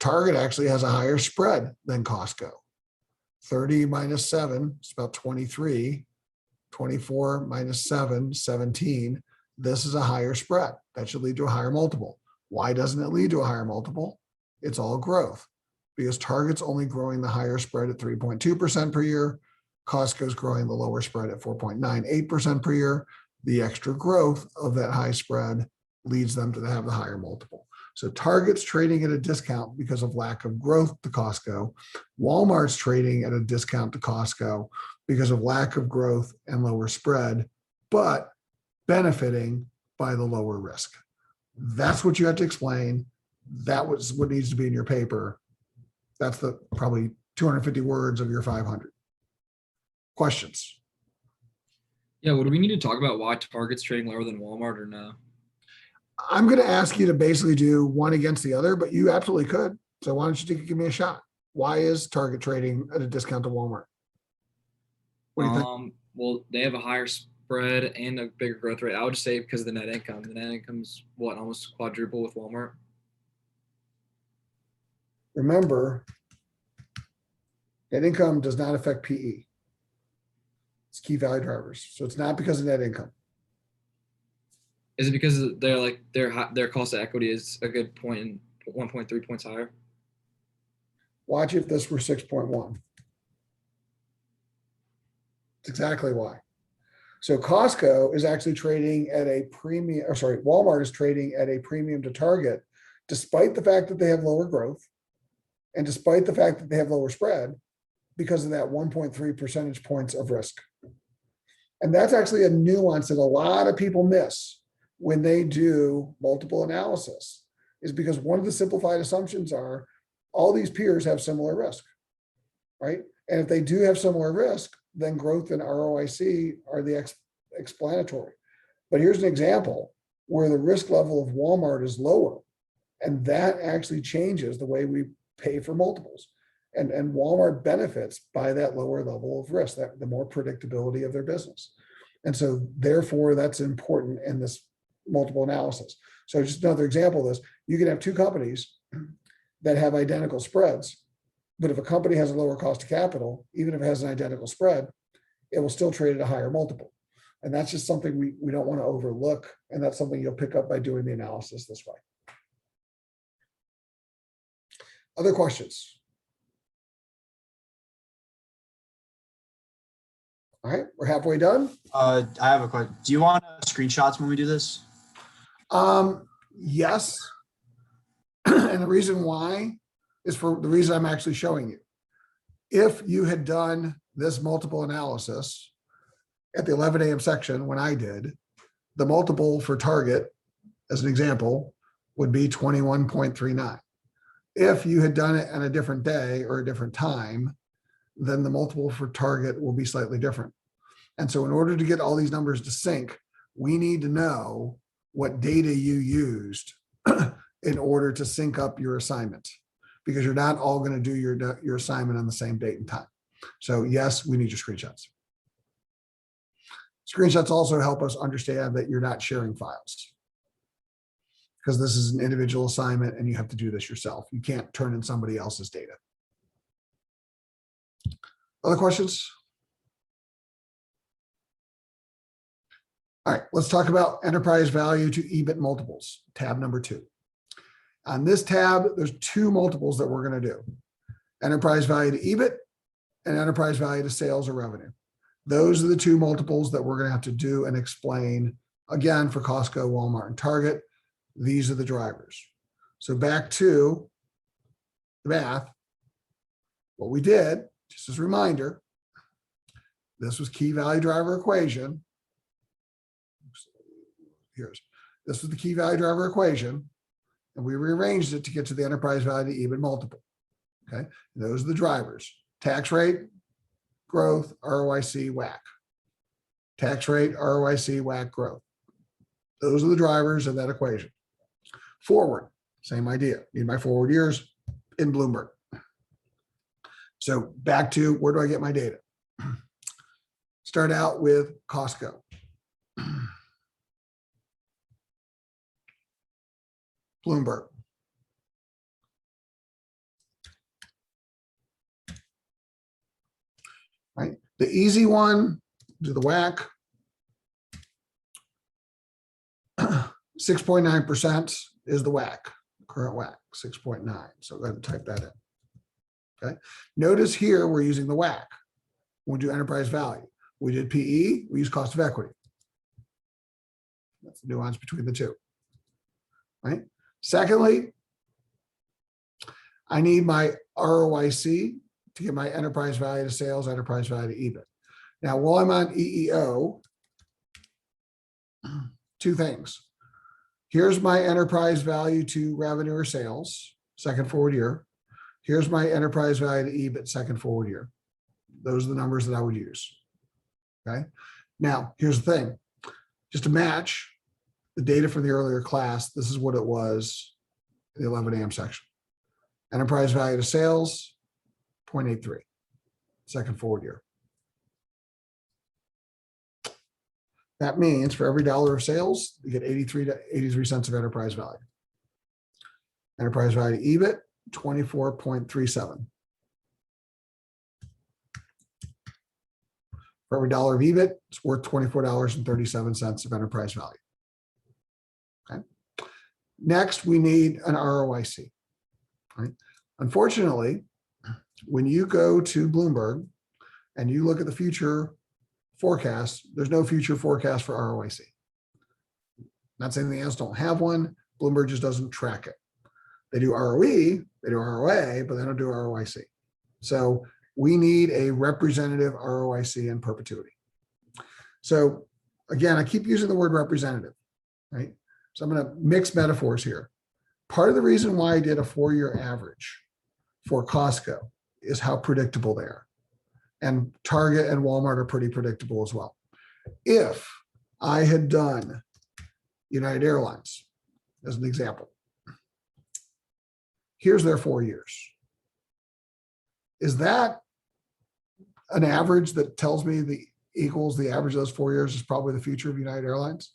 Target actually has a higher spread than Costco. 30 minus 7 is about 23. 24 minus 7, 17. This is a higher spread. That should lead to a higher multiple. Why doesn't it lead to a higher multiple? It's all growth. Because Target's only growing the higher spread at 3.2% per year. Costco's growing the lower spread at 4.98% per year. The extra growth of that high spread leads them to have the higher multiple. So Target's trading at a discount because of lack of growth to Costco. Walmart's trading at a discount to Costco because of lack of growth and lower spread, but benefiting by the lower risk. That's what you have to explain. That was what needs to be in your paper. That's the probably 250 words of your 500. Questions? Yeah, would we need to talk about why Target's trading lower than Walmart or no? I'm going to ask you to basically do one against the other, but you absolutely could. So why don't you give me a shot? Why is Target trading at a discount to Walmart? What do you think? Well, they have a higher spread and a bigger growth rate. I would just say because of the net income. The net income's what, almost quadruple with Walmart? Remember, net income does not affect PE. It's key value drivers. So it's not because of net income. Is it because they're like their cost of equity is a good point and 1.3 points higher? Watch if this were 6.1. That's exactly why. So Costco is actually trading at a premium, or sorry, Walmart is trading at a premium to Target, despite the fact that they have lower growth and despite the fact that they have lower spread because of that 1.3 percentage points of risk. And that's actually a nuance that a lot of people miss when they do multiple analysis, is because one of the simplified assumptions are all these peers have similar risk, right? And if they do have similar risk, then growth and ROIC are the explanatory. But here's an example where the risk level of Walmart is lower, and that actually changes the way we pay for multiples. And Walmart benefits by that lower level of risk, that the more predictability of their business. And so therefore, that's important in this multiple analysis. So just another example of this, you can have two companies that have identical spreads, but if a company has a lower cost of capital, even if it has an identical spread, it will still trade at a higher multiple. And that's just something we don't want to overlook. And that's something you'll pick up by doing the analysis this way. Other questions? All right, we're halfway done. I have a question. Do you want screenshots when we do this? Yes. And the reason why is for the reason I'm actually showing you. If you had done this multiple analysis at the 11 a.m. section when I did, the multiple for Target, as an example, would be 21.39. If you had done it on a different day or a different time, then the multiple for Target will be slightly different. And so in order to get all these numbers to sync, we need to know what data you used in order to sync up your assignment, because you're not all going to do your assignment on the same date and time. So yes, we need your screenshots. Screenshots also help us understand that you're not sharing files, because this is an individual assignment and you have to do this yourself. You can't turn in somebody else's data. Other questions? All right, let's talk about enterprise value to EBIT multiples, tab number 2. On this tab, there's 2 multiples that we're going to do: enterprise value to EBIT and enterprise value to sales or revenue. Those are the two multiples that we're going to have to do and explain again for Costco, Walmart, and Target. These are the drivers. So back to the math. What we did, just as a reminder, this was key value driver equation. This was the key value driver equation, and we rearranged it to get to the enterprise value to EBIT multiple. Okay, and those are the drivers: tax rate, growth, ROIC, WACC. Tax rate, ROIC, WACC, growth. Those are the drivers of that equation. Forward, same idea. Need my forward years in Bloomberg. So back to, where do I get my data? Start out with Costco. Bloomberg. Right. The easy one, do the WACC. 6.9% is the WACC, current WACC, 6.9. So go ahead and type that in. Okay. Notice here we're using the WACC. When we do enterprise value, we did PE, we use cost of equity. That's the nuance between the two. Right. Secondly, I need my ROIC to get my enterprise value to sales, enterprise value to EBIT. Now, while I'm on EEO, two things. Here's my enterprise value to revenue or sales, second forward year. Here's my enterprise value to EBIT, second forward year. Those are the numbers that I would use. Okay. Now, here's the thing. Just to match the data from the earlier class, this is what it was in the 11 a.m. section. Enterprise value to sales, 0.83, second forward year. That means for every dollar of sales, you get 83 cents of enterprise value. Enterprise value to EBIT, 24.37. For every dollar of EBIT, it's worth $24.37 of enterprise value. Okay. Next, we need an ROIC. Right? Unfortunately, when you go to Bloomberg and you look at the future forecast, there's no future forecast for ROIC. Not saying the ants don't have one. Bloomberg just doesn't track it. They do ROE, they do ROA, but they don't do ROIC. So we need a representative ROIC in perpetuity. So again, I keep using the word representative, right? So I'm going to mix metaphors here. Part of the reason why I did a 4-year average for Costco is how predictable they are. And Target and Walmart are pretty predictable as well. If I had done United Airlines as an example, here's their 4 years. Is that an average that tells me the equals the average of those 4 years is probably the future of United Airlines?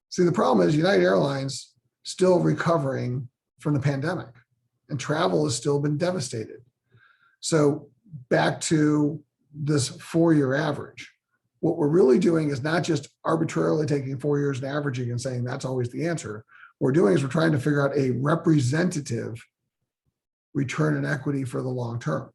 See, the problem is United Airlines still recovering from the pandemic, and travel has still been devastated. So back to this 4-year average, what we're really doing is not just arbitrarily taking 4 years and averaging and saying that's always the answer. What we're doing is we're trying to figure out a representative return on equity for the long term.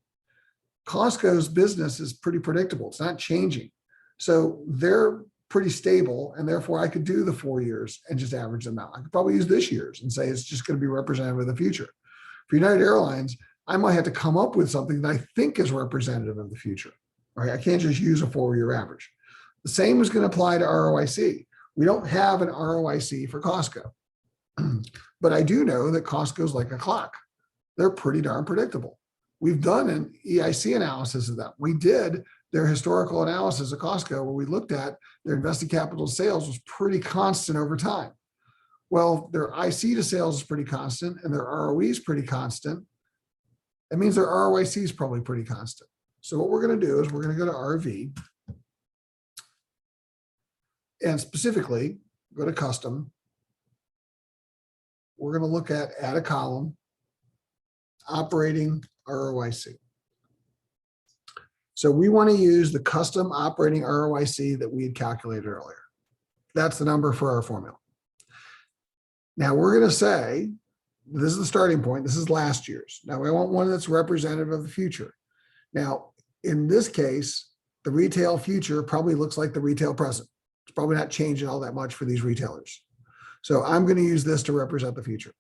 Costco's business is pretty predictable. It's not changing. So they're pretty stable, and therefore I could do the 4 years and just average them out. I could probably use this year's and say it's just going to be representative of the future. For United Airlines, I might have to come up with something that I think is representative of the future. Right? I can't just use a 4-year average. The same is going to apply to ROIC. We don't have an ROIC for Costco, but I do know that Costco is like a clock. They're pretty darn predictable. We've done an EIC analysis of them. We did their historical analysis of Costco where we looked at their invested capital sales was pretty constant over time. Well, their IC to sales is pretty constant and their ROE is pretty constant. That means their ROIC is probably pretty constant. So what we're going to do is we're going to go to RV and specifically go to custom. We're going to look at add a column, operating ROIC. So we want to use the custom operating ROIC that we had calculated earlier. That's the number for our formula. Now we're going to say, this is the starting point. This is last year's. Now I want one that's representative of the future. Now, in this case, the retail future probably looks like the retail present. It's probably not changing all that much for these retailers. So I'm going to use this to represent the future.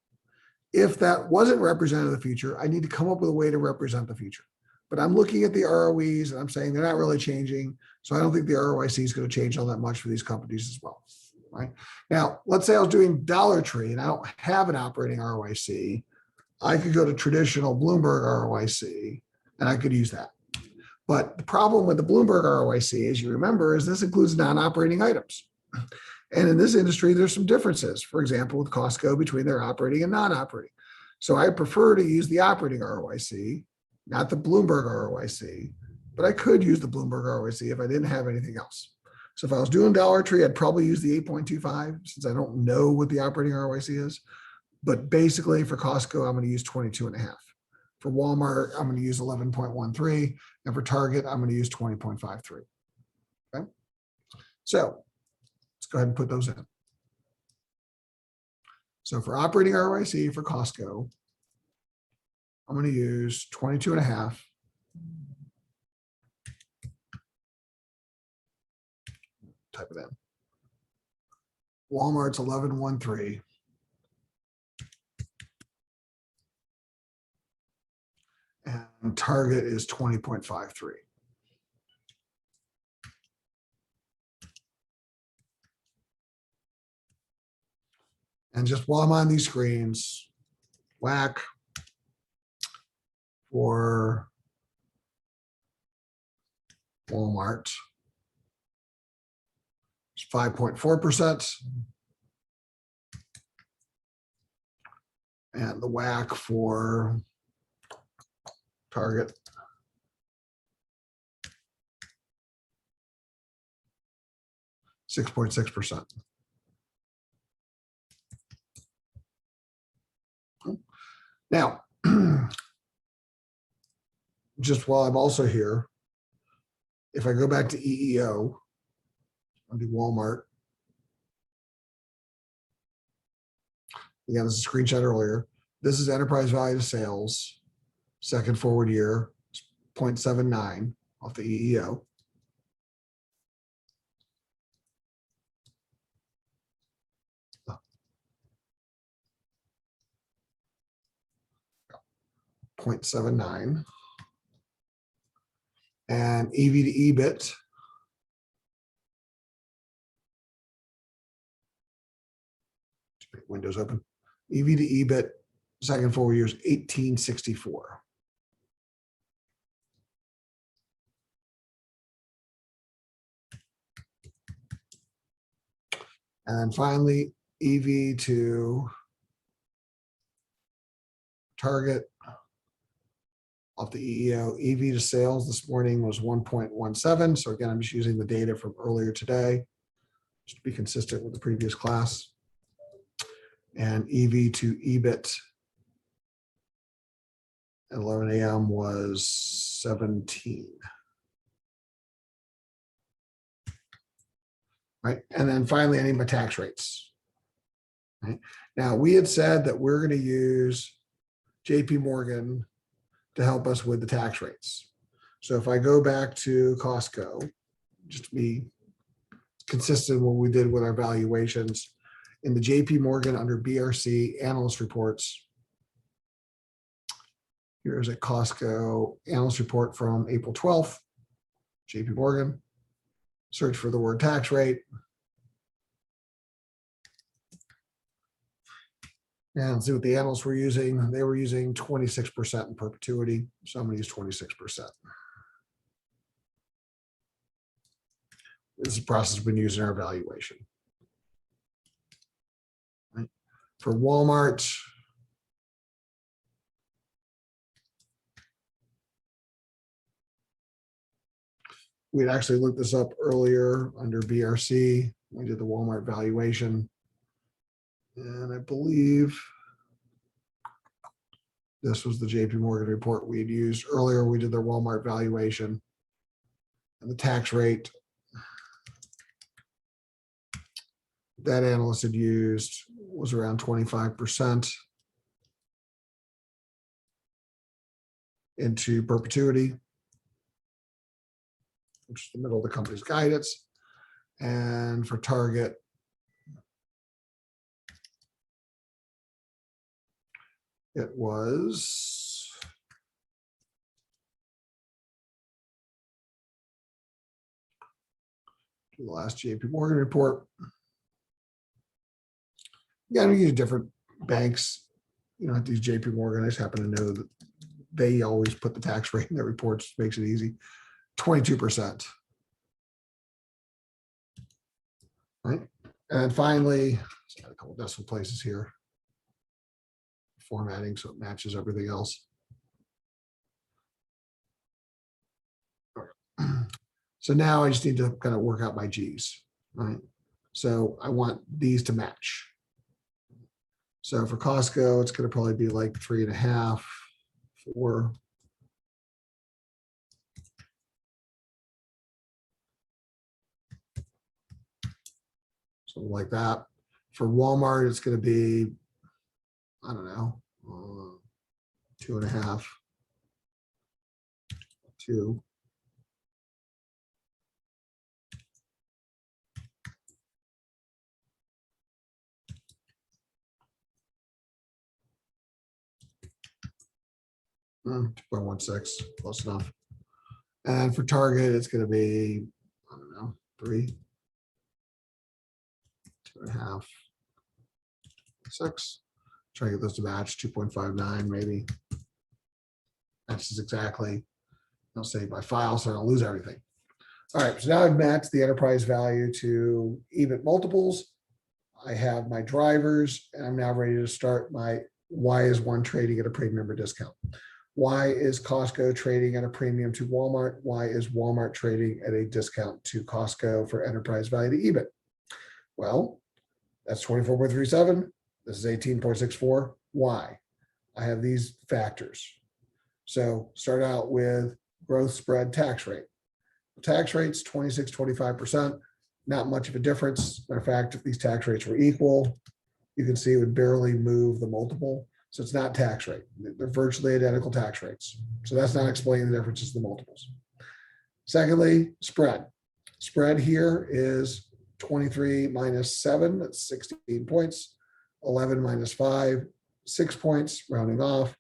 If that wasn't representing the future, I need to come up with a way to represent the future. But I'm looking at the ROEs and I'm saying they're not really changing. So I don't think the ROIC is going to change all that much for these companies as well. Right now, let's say I was doing Dollar Tree and I don't have an operating ROIC. I could go to traditional Bloomberg ROIC and I could use that. But the problem with the Bloomberg ROIC, as you remember, is this includes non-operating items. And in this industry, there's some differences, for example, with Costco between their operating and non-operating. So I prefer to use the operating ROIC, not the Bloomberg ROIC, but I could use the Bloomberg ROIC if I didn't have anything else. So if I was doing Dollar Tree, I'd probably use the 8.25 since I don't know what the operating ROIC is. But basically for Costco, I'm going to use 22.5. For Walmart, I'm going to use 11.13. And for Target, I'm going to use 20.53. Okay. So let's go ahead and put those in. So for operating ROIC for Costco, I'm going to use 22.5. Type it in. Walmart's 11.13. And Target is 20.53. And just while I'm on these screens, whack for Walmart. It's 5.4%. And the whack for Target. .6%. Now, just while I'm also here, if I go back to EEO, I'll do Walmart. Again, this is a screenshot earlier. This is enterprise value to sales, second forward year, 0.79 off the EEO. .79 and EV to EBIT. Windows open. EV to EBIT, second forward year is 1864. And then finally, EV to Target off the EEO. EV to sales this morning was 1.17. So again, I'm just using the data from earlier today, just to be consistent with the previous class. And EV to EBIT at 11 a.m. was 17. Right. And then finally, I need my tax rates. Right. Now, we had said that we're going to use JP Morgan to help us with the tax rates. So if I go back to Costco, just to be consistent with what we did with our valuations, in the JP Morgan under BRC analyst reports, here's a Costco analyst report from April 12th, JP Morgan. Search for the word tax rate. And see what the analysts were using. They were using 26% in perpetuity. So I'm going to use 26%. This is a process we've been using in our evaluation. Right. For Walmart, we had actually looked this up earlier under BRC. We did the Walmart valuation. And I believe this was the JP Morgan report we had used earlier. We did their Walmart valuation. And the tax rate that analyst had used was around 25% into perpetuity. which is the middle of the company's guidance. And for Target, it was the last JP Morgan report. Yeah, we use different banks. You know, these JP Morgan, I just happen to know that they always put the tax rate in their reports, makes it easy. 22%. Right. And finally, got a couple decimal places here. Formatting so it matches everything else. So now I just need to kind of work out my G's, right? So I want these to match. So for Costco, it's going to probably be like 3.5, 4. Something like that. For Walmart, it's going to be, I don't know, 2.5, 2. Mm, 2.16, close enough. And for Target, it's going to be, I don't know, 3, 2.5, 6. Try to get those to match 2.59 maybe. Matches exactly. I'll say by file, so I don't lose everything. All right, so now I've matched the enterprise value to EBIT multiples. I have my drivers, and I'm now ready to start my why is one trading at a premium or discount? Why is Costco trading at a premium to Walmart? Why is Walmart trading at a discount to Costco for enterprise value to EBIT? Well, that's 24.37. This is 18.64. Why? I have these factors. So start out with growth spread tax rate. The tax rate's 26-25%. Not much of a difference. Matter of fact, if these tax rates were equal, you can see it would barely move the multiple. So it's not tax rate. They're virtually identical tax rates. So that's not explaining the differences in the multiples. Secondly, spread. Spread here is 23 minus 7, that's 16 points. 11 minus 5, 6 points, rounding off.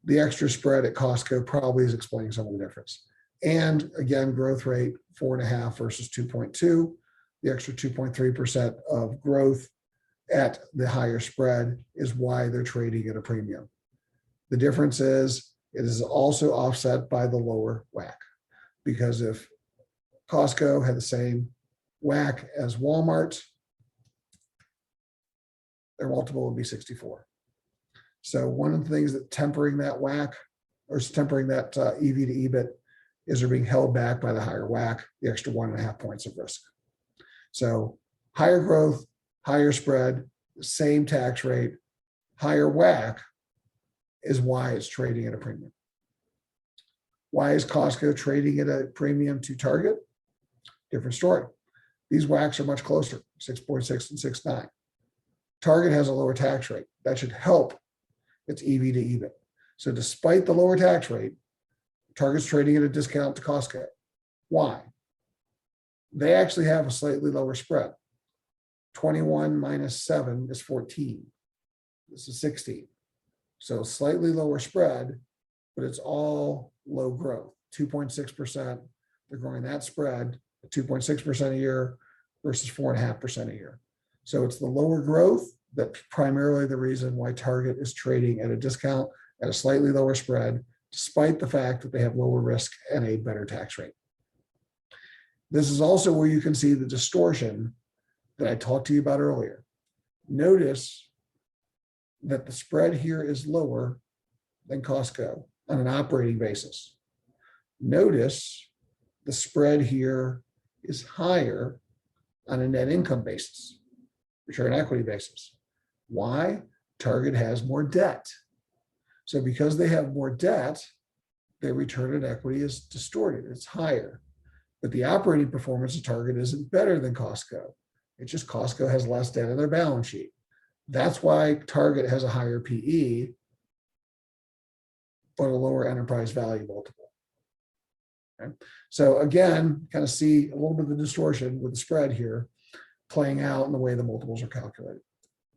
The extra spread at Costco probably is explaining some of the difference. And again, growth rate 4.5 versus 2.2. The extra 2.3% of growth at the higher spread is why they're trading at a premium. The difference is it is also offset by the lower WACC, because if Costco had the same WACC as Walmart, their multiple would be 64. So one of the things that tempering that WACC or tempering that EV to EBIT is they're being held back by the higher WACC, the extra 1.5 points of risk. So higher growth, higher spread, same tax rate, higher WACC is why it's trading at a premium. Why is Costco trading at a premium to Target? Different story. These WACCs are much closer, 6.6 and 6.9. Target has a lower tax rate. That should help its EV to EBIT. So despite the lower tax rate, Target's trading at a discount to Costco. Why? They actually have a slightly lower spread. 21 minus 7 is 14. This is 16. So slightly lower spread, but it's all low growth, 2.6%. They're growing that spread at 2.6% a year versus 4.5% a year. So it's the lower growth that's primarily the reason why Target is trading at a discount at a slightly lower spread, despite the fact that they have lower risk and a better tax rate. This is also where you can see the distortion that I talked to you about earlier. Notice that the spread here is lower than Costco on an operating basis. Notice the spread here is higher on a net income basis, return equity basis. Why? Target has more debt. So because they have more debt, their return on equity is distorted, it's higher. But the operating performance of Target isn't better than Costco. It's just Costco has less debt in their balance sheet. That's why Target has a higher PE, but a lower enterprise value multiple. Okay? So again, kind of see a little bit of the distortion with the spread here playing out in the way the multiples are calculated,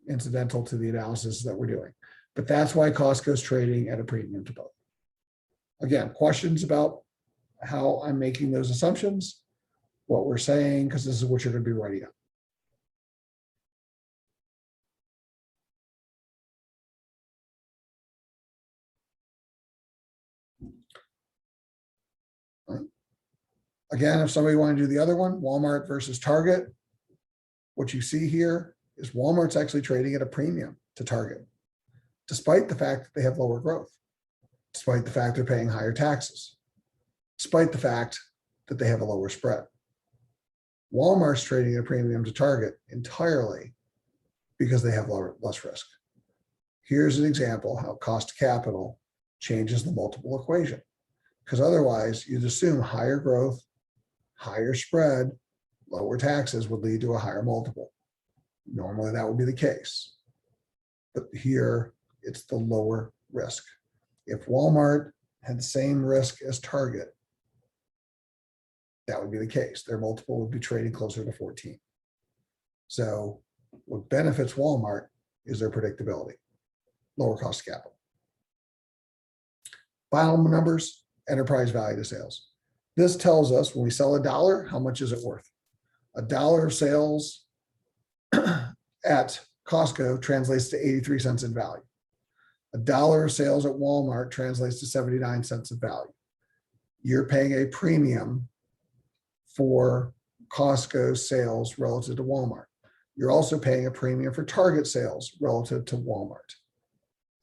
incidental to the analysis that we're doing. But that's why Costco is trading at a premium to both. Again, questions about how I'm making those assumptions, what we're saying, because this is what you're going to be writing up. Right. Again, if somebody wanted to do the other one, Walmart versus Target, what you see here is Walmart's actually trading at a premium to Target, despite the fact that they have lower growth, despite the fact they're paying higher taxes, despite the fact that they have a lower spread. Walmart's trading at a premium to Target entirely because they have less risk. Here's an example how cost of capital changes the multiple equation. Because otherwise, you'd assume higher growth, higher spread, lower taxes would lead to a higher multiple. Normally, that would be the case. But here, it's the lower risk. If Walmart had the same risk as Target, that would be the case. Their multiple would be trading closer to 14. So what benefits Walmart is their predictability, lower cost of capital. Final numbers, enterprise value to sales. This tells us when we sell $1, how much is it worth? $1 of sales at Costco translates to 83 cents in value. $1 of sales at Walmart translates to 79 cents of value. You're paying a premium for Costco sales relative to Walmart. You're also paying a premium for Target sales relative to Walmart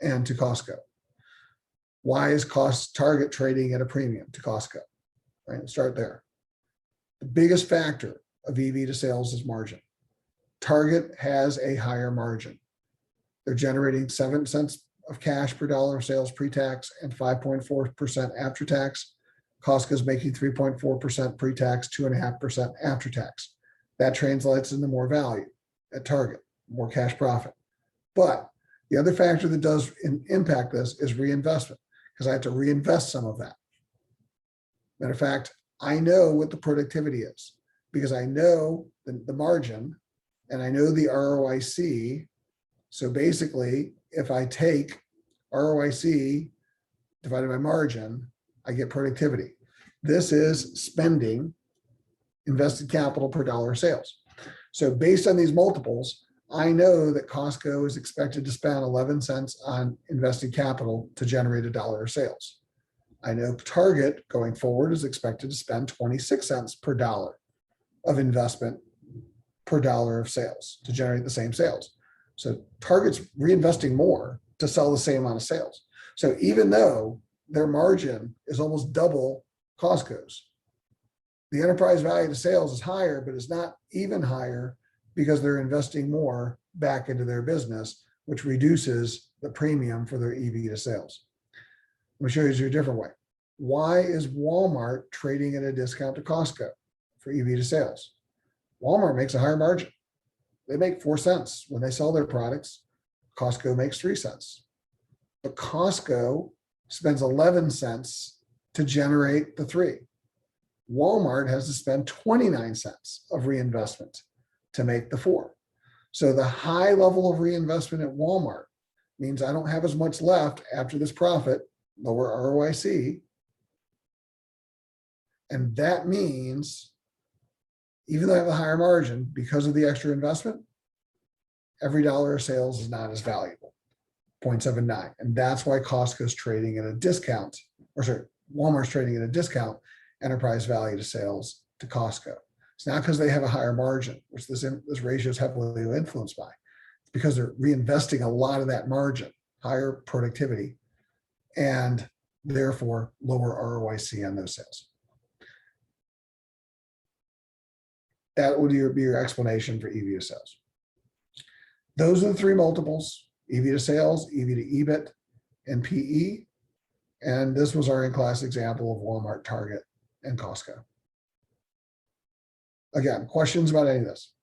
and to Costco. Why is Target trading at a premium to Costco? Right, let's start there. The biggest factor of EV to sales is margin. Target has a higher margin. They're generating 7 cents of cash per dollar of sales pre-tax and 5.4% after tax. Costco is making 3.4% pre-tax, 2.5% after tax. That translates into more value at Target, more cash profit. But the other factor that does impact this is reinvestment, because I have to reinvest some of that. Matter of fact, I know what the productivity is because I know the margin and I know the ROIC. So basically, if I take ROIC divided by margin, I get productivity. This is spending invested capital per dollar of sales. So based on these multiples, I know that Costco is expected to spend 11 cents on invested capital to generate $1 of sales. I know Target going forward is expected to spend 26 cents per dollar of investment per dollar of sales to generate the same sales. So Target's reinvesting more to sell the same amount of sales. So even though their margin is almost double Costco's, the enterprise value to sales is higher, but it's not even higher because they're investing more back into their business, which reduces the premium for their EV to sales. Let me show you a different way. Why is Walmart trading at a discount to Costco for EV to sales? Walmart makes a higher margin. They make 4 cents when they sell their products. Costco makes 3 cents. But Costco spends 11 cents to generate the 3. Walmart has to spend 29 cents of reinvestment to make the 4. So the high level of reinvestment at Walmart means I don't have as much left after this profit, lower ROIC. And that means even though I have a higher margin, because of the extra investment, every dollar of sales is not as valuable, 0.79. And that's why Costco's trading at a discount, or sorry, Walmart's trading at a discount, enterprise value to sales to Costco. It's not because they have a higher margin, which this ratio is heavily influenced by. It's because they're reinvesting a lot of that margin, higher productivity, and therefore lower ROIC on those sales. That would be your explanation for EV to sales. Those are the 3 multiples: EV to sales, EV to EBIT, and PE. And this was our in-class example of Walmart, Target, and Costco. Again, questions about any of this?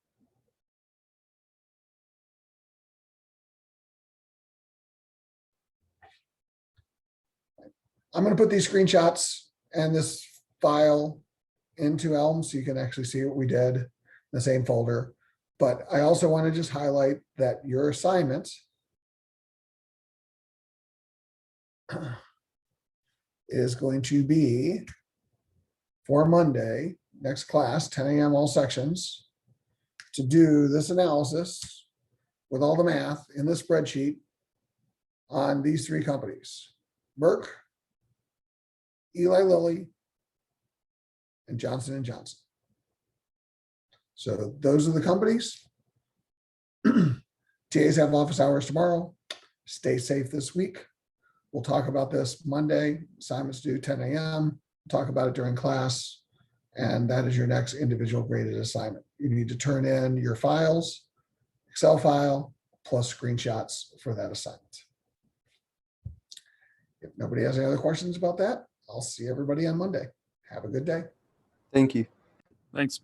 I'm going to put these screenshots and this file into Elm so you can actually see what we did in the same folder. But I also want to just highlight that your assignment is going to be for Monday, next class, 10 a.m. all sections, to do this analysis with all the math in the spreadsheet on these three companies: Merck, Eli Lilly, and Johnson & Johnson. So those are the companies. TAs have office hours tomorrow. Stay safe this week. We'll talk about this Monday. Assignments due 10 a.m. Talk about it during class. And that is your next individual graded assignment. You need to turn in your files, Excel file, plus screenshots for that assignment. If nobody has any other questions about that, I'll see everybody on Monday. Have a good day. Thank you. Thanks.